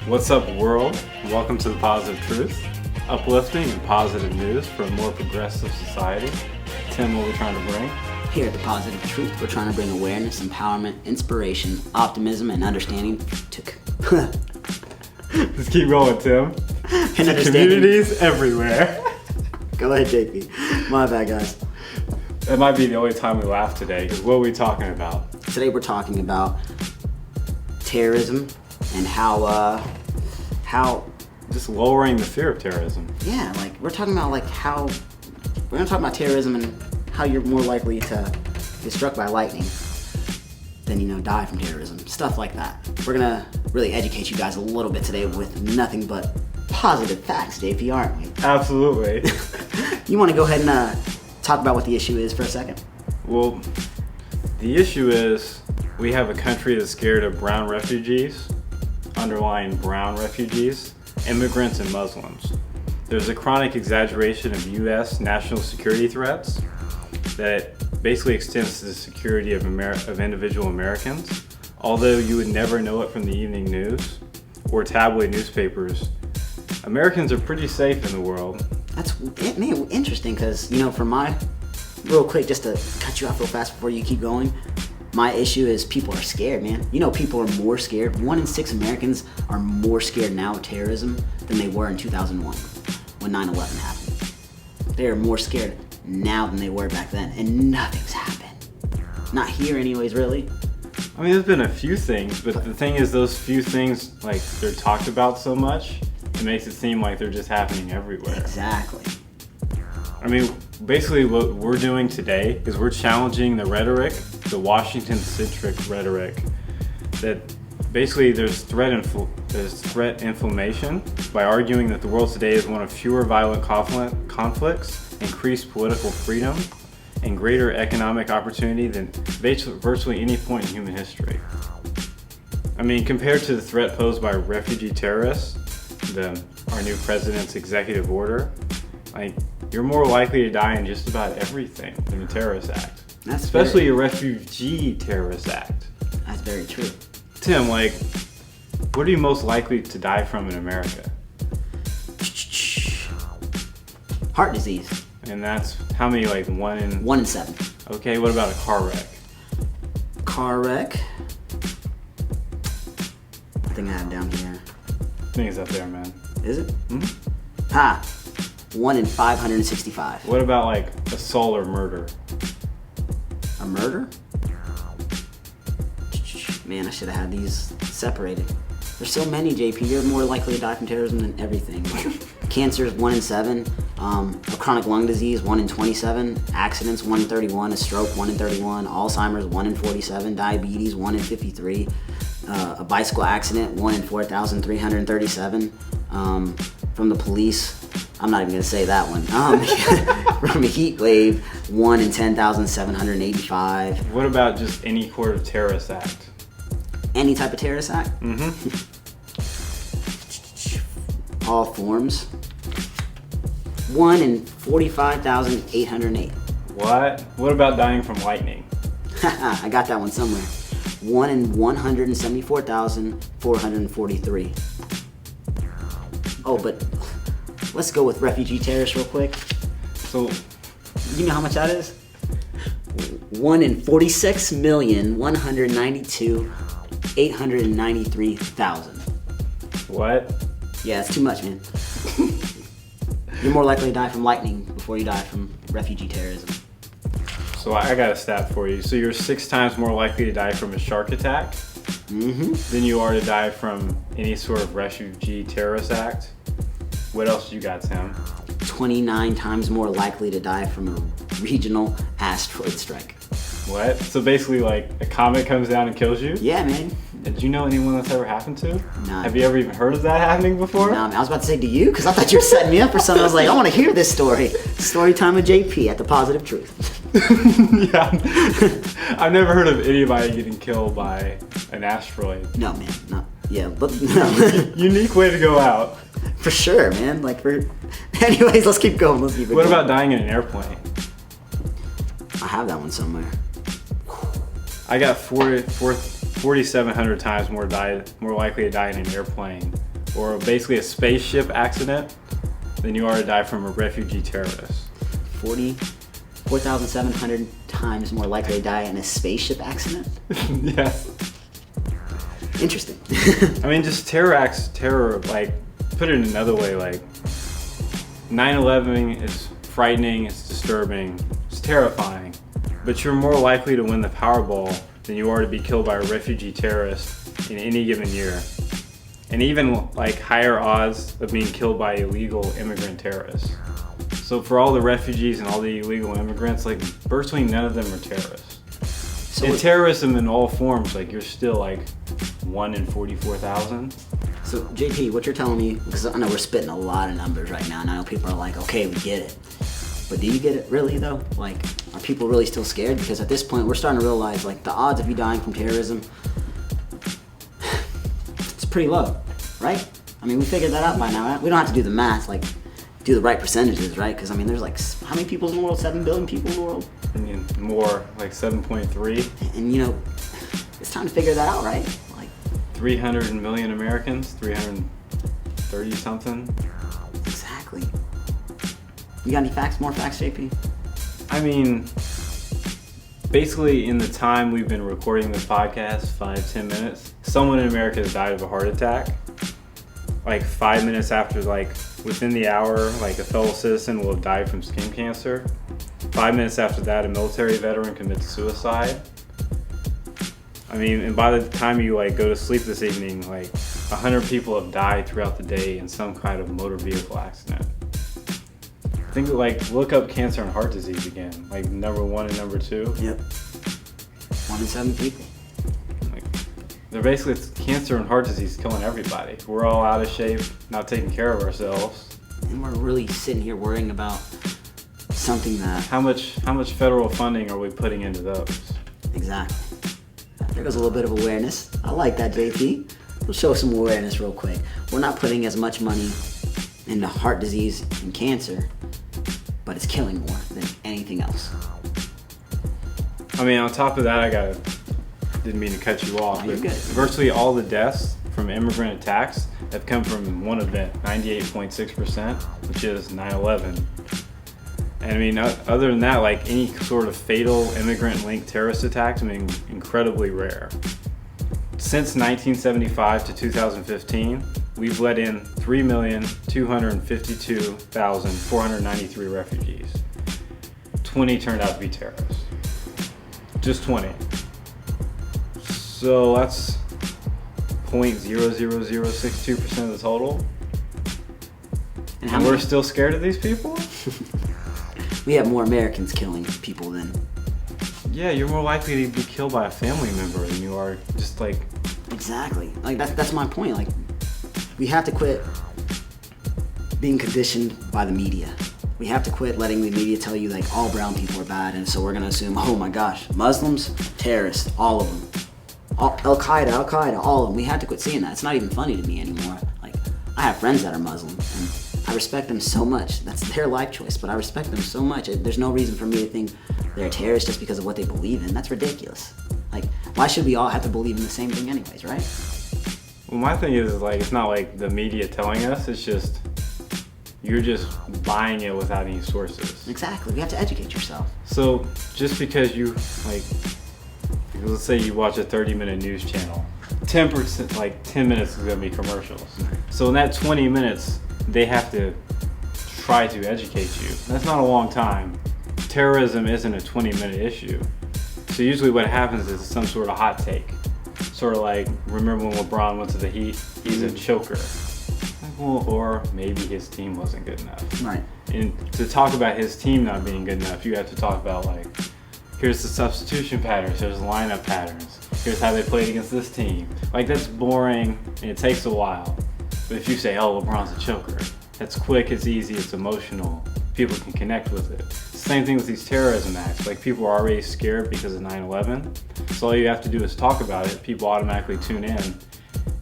What's up, world? Welcome to the Positive Truth, uplifting and positive news for a more progressive society. Tim, what are we trying to bring? Here at the Positive Truth, we're trying to bring awareness, empowerment, inspiration, optimism, and understanding to Just keep going, Tim. and Communities everywhere. Go ahead, JP. My bad, guys. That might be the only time we laugh today, because what are we talking about? Today we're talking about terrorism and how Just lowering the fear of terrorism. yeah, like we're talking about we're gonna talk about terrorism and how you're more likely to get struck by lightning than die from terrorism, stuff like that. We're gonna really educate you guys a little bit today with nothing but positive facts, JP, aren't we? Absolutely. You want to go ahead and talk about what the issue is for a second? Well, the issue is we have a country that's scared of brown refugees, underlying brown refugees, immigrants, and Muslims. There's a chronic exaggeration of U.S. national security threats that basically extends to the security of individual Americans. Although you would never know it from the evening news or tabloid newspapers, Americans are pretty safe in the world. That's interesting because, real quick, just to cut you off real fast before you keep going, my issue is people are scared, man. People are more scared. 1 in 6 Americans are more scared now of terrorism than they were in 2001 when 9/11 happened. They are more scared now than they were back then, and nothing's happened. Not here anyways, really. I mean, there's been a few things, but the thing is those few things, they're talked about so much, it makes it seem like they're just happening everywhere. Exactly. I mean, basically what we're doing today is we're challenging the rhetoric, the Washington-centric rhetoric, that basically there's threat inflammation by arguing that the world today is one of fewer violent conflicts, increased political freedom, and greater economic opportunity than virtually any point in human history. I mean, compared to the threat posed by refugee terrorists, our new president's executive order, you're more likely to die in just about everything than a terrorist act. Especially a refugee terrorist act. That's very true. Tim, what are you most likely to die from in America? Heart disease. And that's how many, 1 in... 1 in 7. Okay, what about a car wreck? Car wreck. I think I have it down here. I think it's up there, man. Is it? Mm-hmm. 1 in 565. What about assault or murder? A murder? Man, I should have had these separated. There's so many, JP. You're more likely to die from terrorism than everything. Cancer is 1 in 7. A chronic lung disease, 1 in 27. Accidents, 1 in 31. A stroke, 1 in 31. Alzheimer's, 1 in 47. Diabetes, 1 in 53. A bicycle accident, 1 in 4,337. From the police, I'm not even going to say that one. From a heat wave, 1 in 10,785. What about just any sort of terrorist act? Any type of terrorist act? Mm-hmm. All forms. 1 in 45,808. What? What about dying from lightning? I got that one somewhere. 1 in 174,443. Oh, but let's go with refugee terrorists real quick. So, you know how much that is? 1 in 46,192,893,000. what? Yeah, it's too much, man. You're more likely to die from lightning before you die from refugee terrorism. So I got a stat for you. So you're 6 times more likely to die from a shark attack than you are to die from any sort of refugee terrorist act. What else you got, Sam? 29 times more likely to die from a regional asteroid strike. What? So basically, a comet comes down and kills you? Yeah, man. Did you know anyone that's ever happened to? Nah. Have you ever even heard of that happening before? Nah, man, I was about to say to you, because I thought you were setting me up for something. I was like, I want to hear this story. Story time with JP at the Positive Truth. Yeah. I've never heard of anybody getting killed by an asteroid. No, man. No. Yeah, but no. Unique way to go out. For sure, man. Anyways, let's keep going. What about dying in an airplane? I have that one somewhere. I got 4,700 times more likely to die in an airplane or basically a spaceship accident than you are to die from a refugee terrorist. 4,700 times more likely to die in a spaceship accident? Yes. Interesting. I mean, just terror, like, put it another way, like, 9/11 is frightening, it's disturbing, it's terrifying, but you're more likely to win the Powerball than you are to be killed by a refugee terrorist in any given year. And even, like, higher odds of being killed by illegal immigrant terrorists. So for all the refugees and all the illegal immigrants, like, virtually none of them are terrorists. So and terrorism in all forms, like, you're still, like, 1 in 44,000. So JP, what you're telling me, because I know we're spitting a lot of numbers right now, and I know people are like, okay, we get it. But do you get it really, though? Like, are people really still scared? Because at this point, we're starting to realize, like, the odds of you dying from terrorism, it's pretty low, right? I mean, we figured that out by now, right? We don't have to do the math, like, do the right percentages, right? Because, I mean, there's, like, how many people in the world? 7 billion people in the world? I mean, more, like 7.3. And, you know, it's time to figure that out, right? 300 million Americans, 330 something. Exactly. You got any facts, more facts, JP? I mean, basically in the time we've been recording this podcast, 5-10 minutes, someone in America has died of a heart attack. Like 5 minutes after, like within the hour, like a fellow citizen will have died from skin cancer. 5 minutes after that, a military veteran commits suicide. I mean, and by the time you like go to sleep this evening, like 100 people have died throughout the day in some kind of motor vehicle accident. Think like look up cancer and heart disease again, like number 1 and number 2. Yep. 1 in 7 people. Like, they're basically it's cancer and heart disease killing everybody. We're all out of shape, not taking care of ourselves. And we're really sitting here worrying about something that. How much federal funding are we putting into those? Exactly. There goes a little bit of awareness. I like that, JP. We'll show some awareness real quick. We're not putting as much money into heart disease and cancer, but it's killing more than anything else. I mean, on top of that, didn't mean to cut you off, No, you're but good. virtually all the deaths from immigrant attacks have come from one event, 98.6%, which is 9/11. And I mean, other than that, like any sort of fatal immigrant-linked terrorist attacks, I mean, incredibly rare. Since 1975 to 2015, we've let in 3,252,493 refugees. 20 turned out to be terrorists. Just 20. So that's 0.00062% of the total. And And we're still scared of these people? We have more Americans killing people than. Yeah, you're more likely to be killed by a family member than you are just like. Exactly. Like that's my point. Like we have to quit being conditioned by the media. We have to quit letting the media tell you like all brown people are bad, and so we're gonna assume, oh my gosh, Muslims, terrorists, all of them, Al Qaeda, all of them. We have to quit seeing that. It's not even funny to me anymore. Like I have friends that are Muslim, and I respect them so much. That's their life choice, but I respect them so much. There's no reason for me to think they're terrorists just because of what they believe in. That's ridiculous. Like, why should we all have to believe in the same thing anyways, right? Well, my thing is like it's not like the media telling us. It's just you're just buying it without any sources. Exactly. We have to educate yourself. So just because you like, let's say you watch a 30-minute news channel, 10%, like 10 minutes is gonna be commercials. So in that 20 minutes, they have to try to educate you. That's not a long time. Terrorism isn't a 20-minute issue. So usually what happens is some sort of hot take. Sort of like, remember when LeBron went to the Heat? He's a choker. Well, or maybe his team wasn't good enough. Right. And to talk about his team not being good enough, you have to talk about like, here's the substitution patterns, here's the lineup patterns, here's how they played against this team. Like that's boring and it takes a while. But if you say, oh, LeBron's a choker, that's quick, it's easy, it's emotional, people can connect with it. Same thing with these terrorism acts. Like people are already scared because of 9/11. So all you have to do is talk about it, people automatically tune in.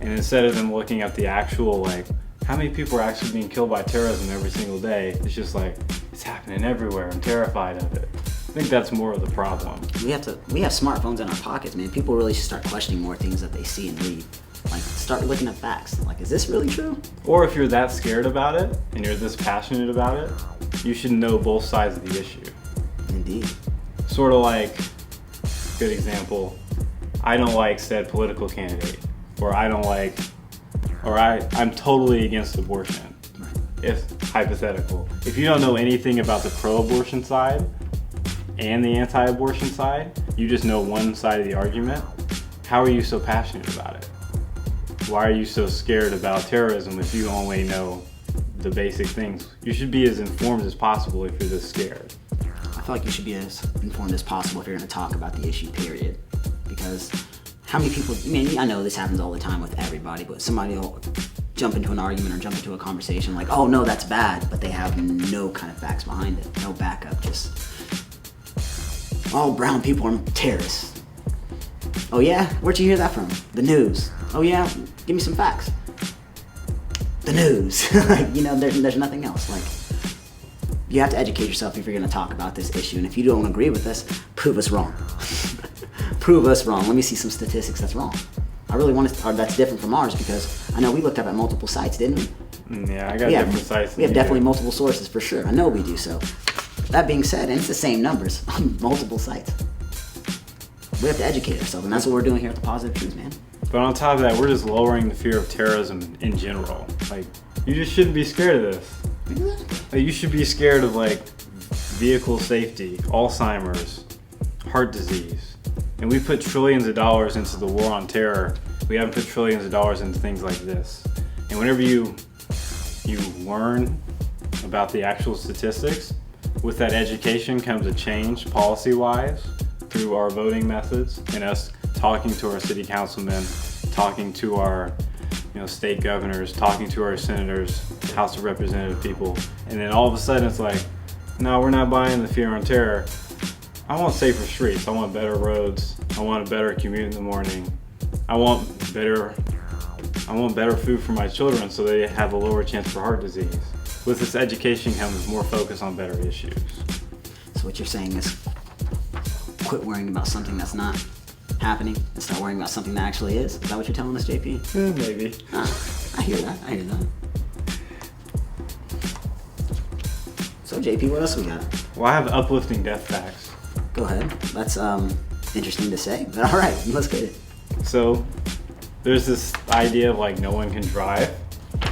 And instead of them looking at the actual like, how many people are actually being killed by terrorism every single day? It's just like, it's happening everywhere, I'm terrified of it. I think that's more of the problem. We have smartphones in our pockets, man. People really should start questioning more things that they see and read. Like, start looking at facts. Like, is this really true? Or if you're that scared about it and you're this passionate about it, you should know both sides of the issue. Indeed. Sort of like, good example, I don't like said political candidate, or I'm totally against abortion. If hypothetical. If you don't know anything about the pro-abortion side and the anti-abortion side, you just know one side of the argument, how are you so passionate about it? Why are you so scared about terrorism if you only know the basic things? You should be as informed as possible if you're this scared. I feel like you should be as informed as possible if you're going to talk about the issue, period. Because how many people, I know this happens all the time with everybody, but somebody will jump into an argument or jump into a conversation like, oh no, that's bad, but they have no kind of facts behind it, no backup, just, all brown people are terrorists. Oh yeah? Where'd you hear that from? The news. Oh yeah? Give me some facts. The news. There's nothing else. Like, you have to educate yourself if you're going to talk about this issue, and if you don't agree with us, prove us wrong. Prove us wrong. Let me see some statistics that's wrong. I really want to, or that's different from ours, because I know we looked up at multiple sites, didn't we? Yeah, I got different sites. We have definitely multiple sources for sure. I know we do. So that being said, and it's the same numbers on multiple sites. We have to educate ourselves, and that's what we're doing here at the Positive Truth, man. But on top of that, we're just lowering the fear of terrorism in general. Like, you just shouldn't be scared of this. Exactly. Like, you should be scared of like vehicle safety, Alzheimer's, heart disease. And we put trillions of dollars into the war on terror. We haven't put trillions of dollars into things like this. And whenever you learn about the actual statistics, with that education comes a change policy-wise through our voting methods and us talking to our city councilmen, talking to our state governors, talking to our senators, House of Representative people. And then all of a sudden it's like, no, we're not buying the fear on terror. I want safer streets. I want better roads. I want a better commute in the morning. I want better food for my children so they have a lower chance for heart disease. With this education comes more focus on better issues. So what you're saying is quit worrying about something that's not happening and start worrying about something that actually is? Is that what you're telling us, JP? Maybe. I hear that. So JP, what else we got? Well, I have uplifting death facts. Go ahead. That's interesting to say, but all right, let's get it. So there's this idea of like no one can drive.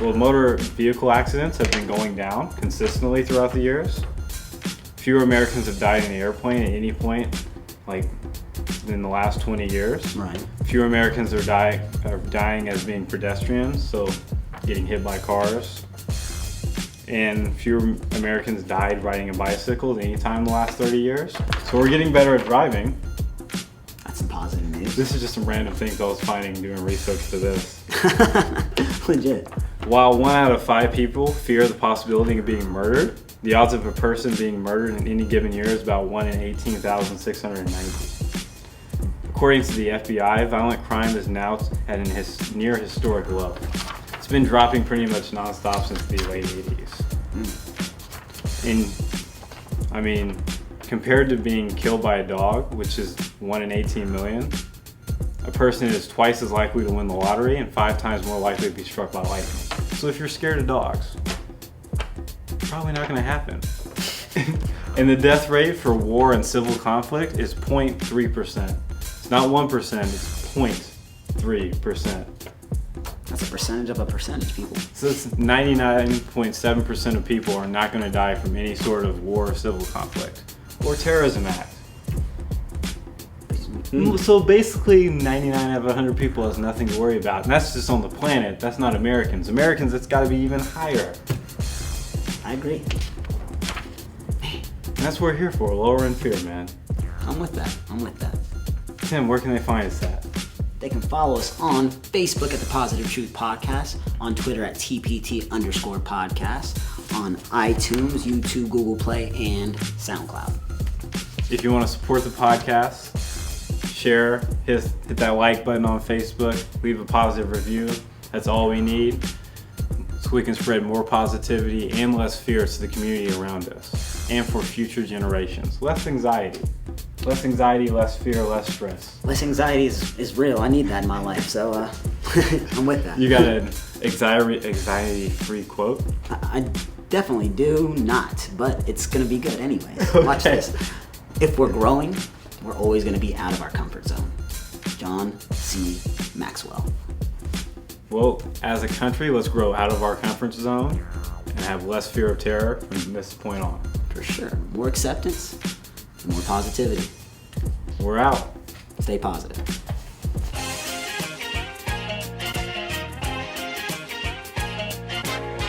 Well, motor vehicle accidents have been going down consistently throughout the years. Fewer Americans have died in the airplane at any point, like in the last 20 years. Right. Fewer Americans are dying as being pedestrians, so getting hit by cars. And fewer Americans died riding a bicycle at any time in the last 30 years. So we're getting better at driving. That's some positive news. This is just some random things I was finding doing research for this. Legit. While 1 out of 5 people fear the possibility of being murdered, the odds of a person being murdered in any given year is about 1 in 18,690. According to the FBI, violent crime is now at a near historic low. It's been dropping pretty much nonstop since the late 80s. Compared to being killed by a dog, which is 1 in 18 million, a person is twice as likely to win the lottery and 5 times more likely to be struck by lightning. So if you're scared of dogs, probably not going to happen. And the death rate for war and civil conflict is 0.3%. It's not 1%, it's 0.3%. That's a percentage of a percentage, people. So it's 99.7% of people are not going to die from any sort of war or civil conflict or terrorism act. So basically 99 out of 100 people has nothing to worry about. And that's just on the planet. That's not Americans. Americans, it's got to be even higher. I agree. And that's what we're here for, lowering fear, man. I'm with that. Tim, where can they find us at? They can follow us on Facebook at the Positive Truth Podcast, on Twitter at TPT_podcast, on iTunes, YouTube, Google Play, and SoundCloud. If you want to support the podcast, share, hit that like button on Facebook, leave a positive review. That's all we need so we can spread more positivity and less fear to the community around us and for future generations. Less anxiety, less fear, less stress. Less anxiety is real. I need that in my life, so I'm with that. You got an anxiety-free quote? I definitely do not, but it's going to be good anyways. Watch Okay. this. If we're growing, we're always going to be out of our comfort zone. John C. Maxwell. Well, as a country, let's grow out of our comfort zone and have less fear of terror from this point on. For sure. More acceptance, more positivity. We're out. Stay positive.